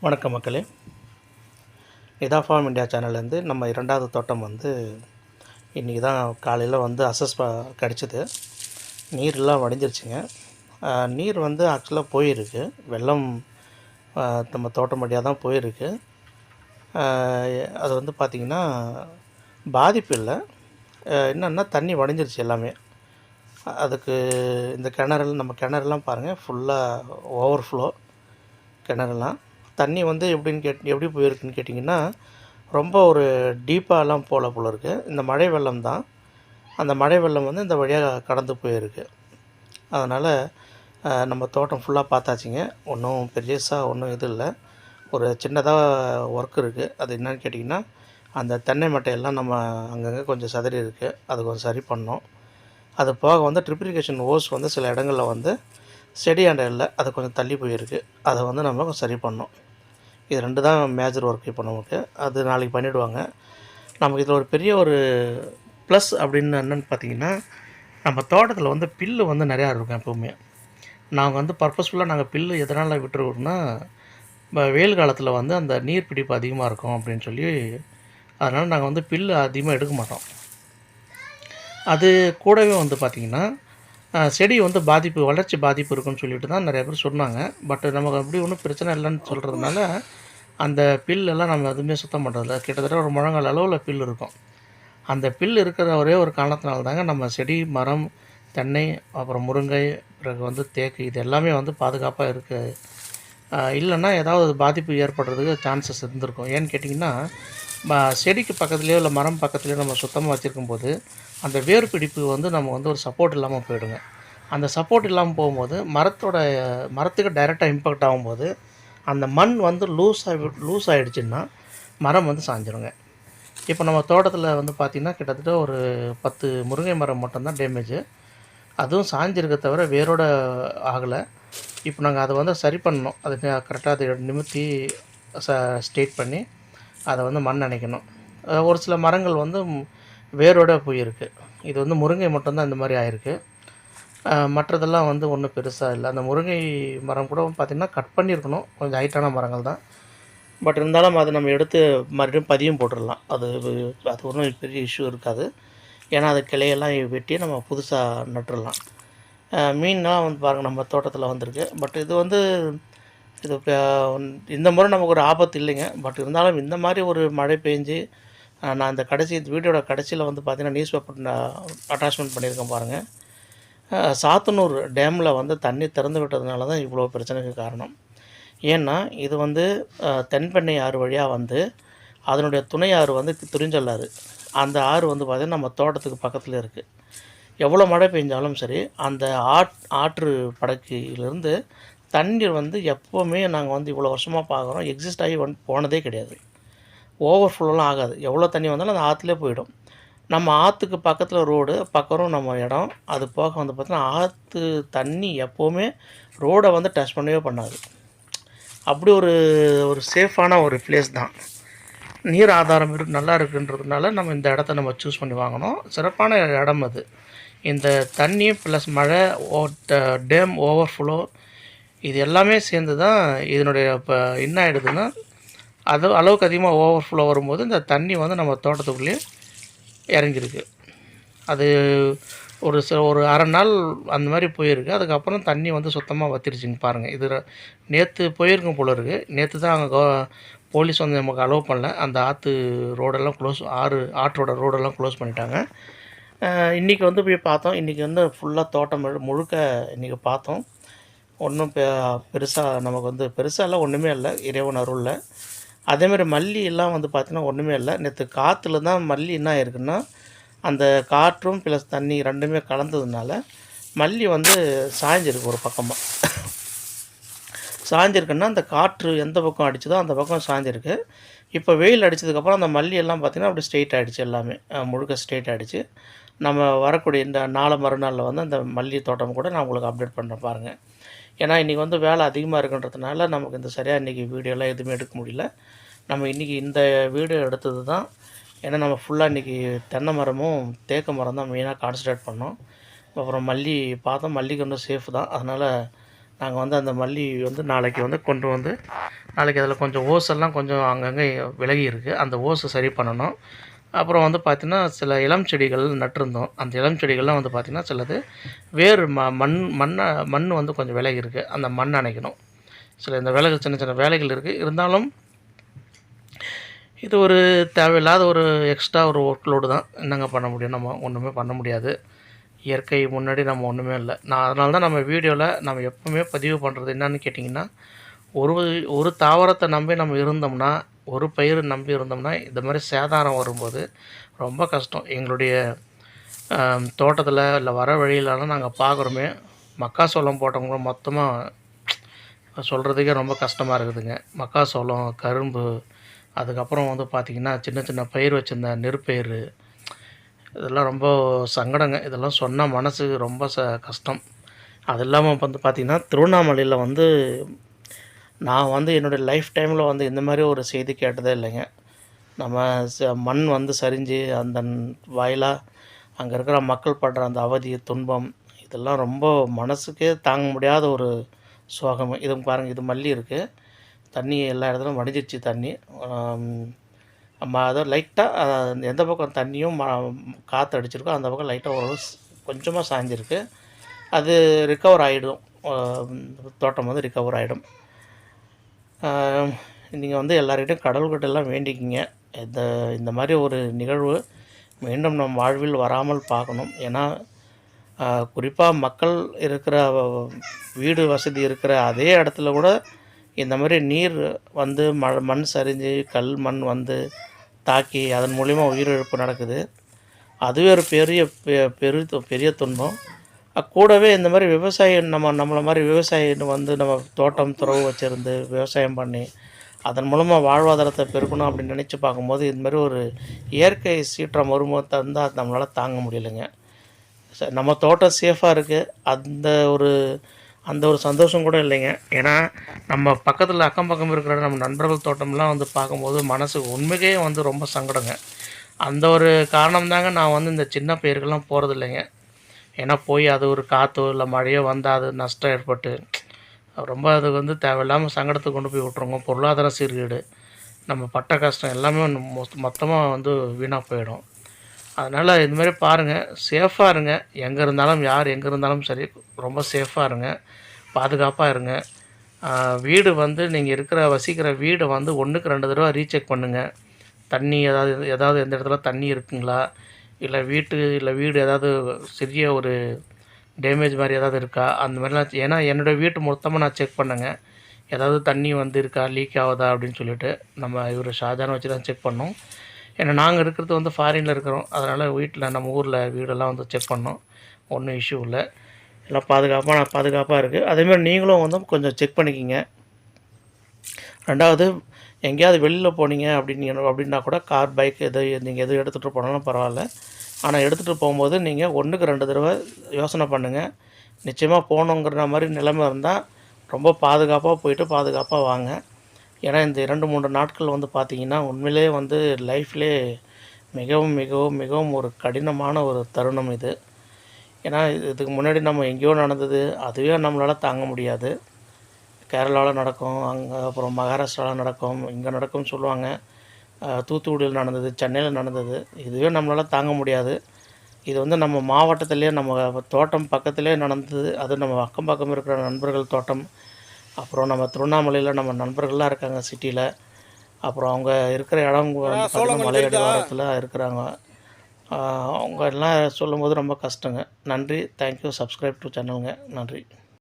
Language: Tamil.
வணக்கம் மக்களே. இதா ஃபார்ம் இந்தியா சேனல்லேருந்து நம்ம இரண்டாவது தோட்டம் இன்றைக்கி தான் காலையில் அசஸ் கிடச்சிது. நீர்லாம் வடிஞ்சிருச்சுங்க. நீர் ஆக்சுவலாக போயிருக்கு. வெள்ளம் நம்ம தோட்டம் வழியாக தான் போயிருக்கு. அது பார்த்திங்கன்னா பாதிப்பு இல்லை. என்னென்னா தண்ணி வடிஞ்சிருச்சு எல்லாமே. அதுக்கு இந்த நம்ம கிணறுலாம் பாருங்கள், ஃபுல்லாக ஓவர்ஃப்ளோ கிணறுலாம். தண்ணி எப்படி போயிருக்குன்னு கேட்டிங்கன்னா, ரொம்ப ஒரு டீப்பாலாம் போல் இருக்குது. இந்த மழை வெள்ளம் தான். அந்த மழை வெள்ளம் இந்த வழியாக கடந்து போயிருக்கு. அதனால் நம்ம தோட்டம் ஃபுல்லாக பார்த்தாச்சுங்க. ஒன்றும் பெருசாக ஒன்றும் இது இல்லை. ஒரு சின்னதாக ஒர்க் இருக்குது. அது என்னன்னு கேட்டிங்கன்னா, அந்த தென்னை மட்டையெல்லாம் நம்ம அங்கங்கே கொஞ்சம் சதறி இருக்குது. அது கொஞ்சம் சரி பண்ணோம். அது போக ட்ரிப் இரிகேஷன் ஹோஸ் சில இடங்களில் செடியாண்ட இல்லை, அது கொஞ்சம் தள்ளி போயிருக்கு. அதை நம்ம சரி பண்ணோம். இது 2 தான் மேஜர் ஒர்க் இப்போ நமக்கு. அது நாளைக்கு பண்ணிவிடுவாங்க. நமக்கு இதில் ஒரு பெரிய ஒரு ப்ளஸ் அப்படின்னு என்னென்னு பார்த்தீங்கன்னா, நம்ம தோட்டத்தில் பில்லு நிறையா இருக்கும் எப்போவுமே. நாங்கள் பர்பஸ்ஃபுல்லாக நாங்கள் பில்லு எதனால் விட்டுருவோம்னா, வெயில் காலத்தில் அந்த நீர் பிடிப்பு அதிகமாக இருக்கும் அப்படின்னு சொல்லி, அதனால் நாங்கள் பில்லு அதிகமாக எடுக்க மாட்டோம். அது கூடவே பார்த்திங்கன்னா, செடி பாதிப்பு, வளர்ச்சி பாதிப்பு இருக்குன்னு சொல்லிட்டு தான் நிறைய பேர் சொன்னாங்க. பட் நமக்கு அப்படி ஒன்றும் பிரச்சனை இல்லைன்னு சொல்கிறதுனால, அந்த பில்லெல்லாம் நம்ம எதுவுமே சுத்தம் பண்ணுறதில்ல. கிட்டத்தட்ட ஒரு முழங்கால் அளவில் பில் இருக்கும். அந்த பில் இருக்கிற ஒரே ஒரு காரணத்தினால தாங்க நம்ம செடி, மரம், தென்னை, அப்புறம் முருங்கை, பிறகு தேக்கு, இது எல்லாமே பாதுகாப்பாக இருக்குது. இல்லைன்னா ஏதாவது பாதிப்பு ஏற்படுறதுக்கு சான்சஸ் இருந்திருக்கும். ஏன்னு கேட்டிங்கன்னா, செடிக்கு பக்கத்துலேயோ இல்லை மரம் பக்கத்துலேயோ நம்ம சுத்தமாக வச்சுருக்கும்போது அந்த வேர் பிடிப்பு நம்ம ஒரு சப்போர்ட் இல்லாமல் போயிடுங்க. அந்த சப்போர்ட் இல்லாமல் போகும்போது மரத்துக்கு டைரெக்டாக இம்பேக்ட் ஆகும்போது அந்த மண் லூஸ் ஆகிடுச்சின்னா மரம் சாஞ்சிருங்க. இப்போ நம்ம தோட்டத்தில் பார்த்திங்கன்னா கிட்டத்தட்ட ஒரு 10 முருங்கை மரம் மட்டும்தான் டேமேஜு. அதுவும் சாஞ்சிருக்க தவிர வேரோடு ஆகலை. இப்போ நாங்கள் அதை சரி பண்ணணும். அது கரெக்டாக அதை நிமித்தி ஸ்ட்ரெயிட் பண்ணி அதை மண் அணைக்கணும். ஒரு சில மரங்கள் வேரோடு போயிருக்கு. இது முருங்கை மட்டும்தான் இந்த மாதிரி ஆயிருக்கு. மற்றதெல்லாம் ஒன்றும் பெருசாக இல்லை. அந்த முருங்கை மரம் கூட பார்த்திங்கன்னா கட் பண்ணியிருக்கணும். கொஞ்சம் ஹைட்டான மரங்கள் தான். பட் இருந்தாலும் அதை நம்ம எடுத்து மறுபடியும் பதியம் போட்டுடலாம். அது ஒன்றும் பெரிய இஷ்யூ இருக்காது. ஏன்னா அது கிளையெல்லாம் வெட்டி நம்ம புதுசாக நட்டுடலாம். மீன்லாம் பாருங்கள் நம்ம தோட்டத்தில் வந்திருக்கு. பட் இது இந்த முறை நமக்கு ஒரு ஆபத்து இல்லைங்க. பட் இருந்தாலும் இந்த மாதிரி ஒரு மழை பெஞ்சு, நான் இந்த வீடியோட கடைசியில் பார்த்திங்கன்னா நியூஸ் பேப்பர் அட்டாச்மெண்ட் பண்ணியிருக்கேன் பாருங்கள். சாத்தனூர் டேமில் தண்ணி திறந்து விட்டதுனால தான் இவ்வளோ பிரச்சனைக்கு காரணம். ஏன்னா இது தென்பெண்ணை ஆறு வழியாக அதனுடைய துணை ஆறு துறிஞ்சல் ஆறு. அந்த ஆறு பார்த்திங்கன்னா நம்ம தோட்டத்துக்கு பக்கத்தில் இருக்குது. எவ்வளோ மழை பெஞ்சாலும் சரி, அந்த ஆற்று படுக்கையிலேருந்து தண்ணீர் எப்போவுமே நாங்கள் இவ்வளோ வருஷமாக பார்க்குறோம், எக்ஸிஸ்ட் ஆகி போனதே கிடையாது. ஓவர்ஃப்ளோலாம் ஆகாது. எவ்வளோ தண்ணி வந்தாலும் அந்த ஆற்றுலேயே போயிடும். நம்ம ஆற்றுக்கு பக்கத்தில் ரோடு, பக்கம் நம்ம இடம். அது போக பார்த்தீங்கன்னா ஆற்று தண்ணி எப்போவுமே ரோடை டச் பண்ணவே பண்ணாது. அப்படி ஒரு சேஃபான ஒரு பிளேஸ் தான். நீர் ஆதாரம் நல்லா இருக்குன்றதுனால நம்ம இந்த இடத்த நம்ம சூஸ் பண்ணி வாங்கினோம். சிறப்பான இடம் அது. இந்த தண்ணி ப்ளஸ் மழை, டேம் ஓவர்ஃப்ளோ, இது எல்லாமே சேர்ந்து தான் இதனுடைய இப்போ என்ன ஆகிடுதுன்னா, அளவுக்கு அதிகமாக ஓவர்ஃப்ளோ வரும்போது இந்த தண்ணி நம்ம தோட்டத்துக்குள்ளேயே இறங்கியிருக்கு. அது ஒரு அரை நாள் அந்த மாதிரி போயிருக்கு. அதுக்கப்புறம் தண்ணி சுத்தமாக வற்றிருச்சுங்க பாருங்கள். இது நேற்று போயிருக்கும் போல இருக்குது. நேற்று தான் அங்கே போலீஸ் நமக்கு அலோவ் பண்ணல. அந்த ஆற்று ரோடெல்லாம் ஆற்றோட ரோடெல்லாம் க்ளோஸ் பண்ணிட்டாங்க. இன்றைக்கி போய் பார்த்தோம். இன்றைக்கி ஃபுல்லாக தோட்டம் முழுக்க இன்றைக்கி பார்த்தோம். ஒன்றும் பெருசாக நமக்கு பெருசாக இல்லை, ஒன்றுமே இல்லை, இறைவன் அருளில். அதேமாதிரி மல்லி எல்லாம் பார்த்திங்கன்னா ஒன்றுமே இல்லை. நேற்று காற்றுல தான் மல்லி என்ன ஆயிருக்குன்னா, அந்த காற்றும் ப்ளஸ் தண்ணி ரெண்டுமே கலந்ததுனால மல்லி சாய்ஞ்சிருக்கு. ஒரு பக்கமாக சாய்ஞ்சிருக்குன்னா அந்த காற்று எந்த பக்கம் அடிச்சதோ அந்த பக்கம் சாய்ஞ்சிருக்கு. இப்போ வெயில் அடித்ததுக்கப்புறம் அந்த மல்லி எல்லாம் பார்த்திங்கன்னா அப்படி ஸ்ட்ரெயிட் ஆகிடுச்சு. எல்லாமே முழுக்க ஸ்ட்ரெயிட் ஆகிடுச்சு. நம்ம வரக்கூடிய இந்த மறுநாளில் அந்த மல்லி தோட்டம் கூட நான் உங்களுக்கு அப்டேட் பண்ணுறேன் பாருங்கள். ஏன்னா இன்றைக்கி வேலை அதிகமாக இருக்குன்றதுனால நமக்கு இந்த சரியாக இன்றைக்கி வீடியோலாம் எதுவுமே எடுக்க முடியல. நம்ம இன்றைக்கி இந்த வீடியோ எடுத்தது தான். ஏன்னா நம்ம ஃபுல்லாக இன்றைக்கி தென்னை மரமும் தேக்கு மரம் தான் மெயினாக கான்சன்ட்ரேட் பண்ணோம். அப்புறம் மல்லி பார்த்தோம். மல்லிக்கு சேஃப் தான். அதனால் நாங்கள் வந்து அந்த மல்லி வந்து நாளைக்கு வந்து கொண்டு வந்து நாளைக்கு அதில் கொஞ்சம் ஓஸெல்லாம் கொஞ்சம் அங்கங்கே விலகி இருக்குது, அந்த ஓஸை சரி பண்ணணும். அப்புறம் வந்து பார்த்திங்கன்னா சில இளம் செடிகள் நட்டிருந்தோம். அந்த இளம் செடிகள்லாம் வந்து பார்த்திங்கன்னா சிலது வேர் மண் வந்து கொஞ்சம் விலகி இருக்குது, அந்த மண் அணைக்கணும். சில இந்த வேலைகள் சின்ன சின்ன வேலைகள் இருக்குது. இருந்தாலும் இது ஒரு தேவையில்லாத ஒரு எக்ஸ்ட்ரா ஒரு ஒர்க் லோடு தான். என்னங்க பண்ண முடியும், நம்ம ஒன்றுமே பண்ண முடியாது. இயற்கை முன்னாடி நம்ம ஒன்றுமே இல்லை. அதனால தான் நம்ம வீடியோவில் நம்ம எப்பவுமே பதிவு பண்ணுறது என்னன்னு கேட்டிங்கன்னா, ஒரு ஒரு தாவரத்தை நம்பி நம்ம இருந்தோம்னா, ஒரு பயிர் நம்பி இருந்தோம்னா, இந்த மாதிரி சேதாரம் வரும்போது ரொம்ப கஷ்டம். எங்களுடைய தோட்டத்தில் இல்லை வர வழியிலலாம் நாங்கள் பார்க்குறோமே, மக்காச்சோளம் போட்டவங்க மொத்தமாக சொல்கிறதுக்கே ரொம்ப கஷ்டமாக இருக்குதுங்க. மக்காச்சோளம், கரும்பு, அதுக்கப்புறம் வந்து பார்த்திங்கன்னா சின்ன சின்ன பயிர் வச்சுருந்தேன், நெற்பயிர், இதெல்லாம் ரொம்ப சங்கடங்க. இதெல்லாம் சொன்னால் மனசுக்கு ரொம்ப கஷ்டம். அது இல்லாமல் வந்து பார்த்திங்கன்னா திருவண்ணாமலையில் வந்து நான் வந்து என்னுடைய லைஃப் டைமில் வந்து இந்த மாதிரி ஒரு செய்தி கேட்டதே இல்லைங்க. நம்ம மண் வந்து சரிஞ்சு அந்த வாயிலாக அங்கே இருக்கிற மக்கள் படுற அந்த அவதி, துன்பம், இதெல்லாம் ரொம்ப மனசுக்கே தாங்க முடியாத ஒரு சோகம். இது பாருங்கள், இது மல்லி இருக்குது, தண்ணி எல்லா இடத்துலையும் வடிஞ்சிடுச்சு தண்ணி. அதை லைட்டாக எந்த பக்கம் தண்ணியும் காற்று அடிச்சிருக்கோ அந்த பக்கம் லைட்டாக ஓரளவு கொஞ்சமாக சாய்ஞ்சிருக்கு. அது ரிக்கவர் ஆகிடும், தோட்டம் வந்து ரிக்கவர் ஆகிடும். நீங்கள் வந்து எல்லார்கிட்டையும் கடவுள்கிட்டெல்லாம் வேண்டிக்கிங்க. இந்த மாதிரி ஒரு நிகழ்வு மீண்டும் நம் வாழ்வில் வராமல் பார்க்கணும். ஏன்னா குறிப்பாக மக்கள் இருக்கிற வீடு வசதி இருக்கிற அதே இடத்துல கூட இந்த மாதிரி நீர் வந்து மண் சரிஞ்சு மண் வந்து தாக்கி அதன் மூலிமா உயிரிழப்பு நடக்குது. அதுவே ஒரு பெரிய துன்பம். கூடவே இந்த மாதிரி விவசாயம் நம்மளை மாதிரி விவசாயி வந்து நம்ம தோட்டம் துறவு வச்சுருந்து விவசாயம் பண்ணி அதன் மூலமாக வாழ்வாதாரத்தை பெருக்கணும் அப்படின்னு நினச்சி பார்க்கும்போது இந்த மாதிரி ஒரு இயற்கை சீற்றம் வரும்போது தந்தால் நம்மளால் தாங்க முடியலைங்க. நம்ம தோட்டம் சேஃபாக இருக்குது, அந்த ஒரு சந்தோஷம் கூட இல்லைங்க. ஏன்னா நம்ம பக்கத்தில் அக்கம் பக்கம் இருக்கிற நம்ம நண்பர்கள் தோட்டம்லாம் வந்து பார்க்கும்போது மனசுக்கு உண்மைக்கே வந்து ரொம்ப சங்கடங்க. அந்த ஒரு காரணம் தாங்க நான் வந்து இந்த சின்ன பயிர்கள்லாம் போகிறது இல்லைங்க. ஏன்னா போய் அது ஒரு காற்றோ இல்லை மழையோ வந்தால் அது நஷ்டம் ஏற்பட்டு ரொம்ப அது வந்து தேவையில்லாமல் சங்கடத்துக்கு கொண்டு போய் விட்ருங்க. பொருளாதார சீர்கேடு, நம்ம பட்ட கஷ்டம் எல்லாமே மொத்தமாக வந்து வீணாக போயிடும். அதனால் இதுமாரி பாருங்கள், சேஃபாக இருங்க. எங்கே இருந்தாலும் யார் எங்கே இருந்தாலும் சரி, ரொம்ப சேஃபாக இருங்க, பாதுகாப்பாக இருங்க. வீடு வந்து நீங்கள் வசிக்கிற வீடை வந்து 1க்கு 2 தடவை ரீசெக் பண்ணுங்கள். தண்ணி ஏதாவது எந்த இடத்துல தண்ணி இருக்குங்களா, இல்லை வீடு ஏதாவது சிறிய ஒரு டேமேஜ் மாதிரி ஏதாவது இருக்கா, அந்த மாதிரிலாம். ஏன்னா என்னோடய வீட்டு மொத்தமாக நான் செக் பண்ணேங்க, ஏதாவது தண்ணி வந்து இருக்கா, லீக் ஆகுதா அப்படின்னு சொல்லிட்டு. நம்ம இவர் ஷாஜானை வச்சு தான் செக் பண்ணோம். ஏன்னா நாங்கள் இருக்கிறது வந்து ஃபாரினில் இருக்கிறோம், அதனால் வீட்டில் நம்ம ஊரில் வீடெல்லாம் வந்து செக் பண்ணோம், ஒன்றும் இஷ்யூ இல்லை, எல்லாம் பாதுகாப்பாக இருக்குது. அதேமாதிரி நீங்களும் வந்து கொஞ்சம் செக் பண்ணிக்கிங்க. ரெண்டாவது, எங்கேயாவது வெளியில் போனீங்க அப்படின்னா கூட கார், பைக் நீங்கள் எது எடுத்துகிட்டு போனாலும் பரவாயில்ல. ஆனால் எடுத்துகிட்டு போகும்போது நீங்கள் 1க்கு 2 தடவை யோசனை பண்ணுங்கள். நிச்சயமாக போகணுங்கிற மாதிரி நிலைமை இருந்தால் ரொம்ப பாதுகாப்பாக போயிட்டு பாதுகாப்பாக வாங்க. ஏன்னா இந்த 2-3 நாட்கள் வந்து பார்த்திங்கன்னா உண்மையிலே வந்து லைஃப்லே மிகவும் மிகவும் மிகவும் ஒரு கடினமான ஒரு தருணம் இது. ஏன்னா இதுக்கு முன்னாடி நம்ம எங்கேயோ நடந்தது, அதுவே நம்மளால் தாங்க முடியாது. கேரளாவில் நடக்கும், அப்புறம் மகாராஷ்டிராவில் நடக்கும், இங்கே நடக்கும்னு சொல்லுவாங்க. தூத்துக்குடியில் நடந்தது, சென்னையில் நடந்தது. இதுவே நம்மளால் தாங்க முடியாது. இது வந்து நம்ம மாவட்டத்திலே நம்ம தோட்டம் பக்கத்திலே நடந்தது. அது நம்ம அக்கம் பக்கம் இருக்கிற நண்பர்கள் தோட்டம். அப்புறம் நம்ம திருவண்ணாமலையில் நம்ம நண்பர்கள்லாம் இருக்காங்க சிட்டியில். அப்புறம் அவங்க இருக்கிற இடம் வந்து மலை அடிவாரத்தில் இருக்கிறாங்க. அவங்க எல்லாம் சொல்லும்போது ரொம்ப கஷ்டங்க. நன்றி. தேங்க்யூ. சப்ஸ்கிரைப் டு சேனலுங்க. நன்றி.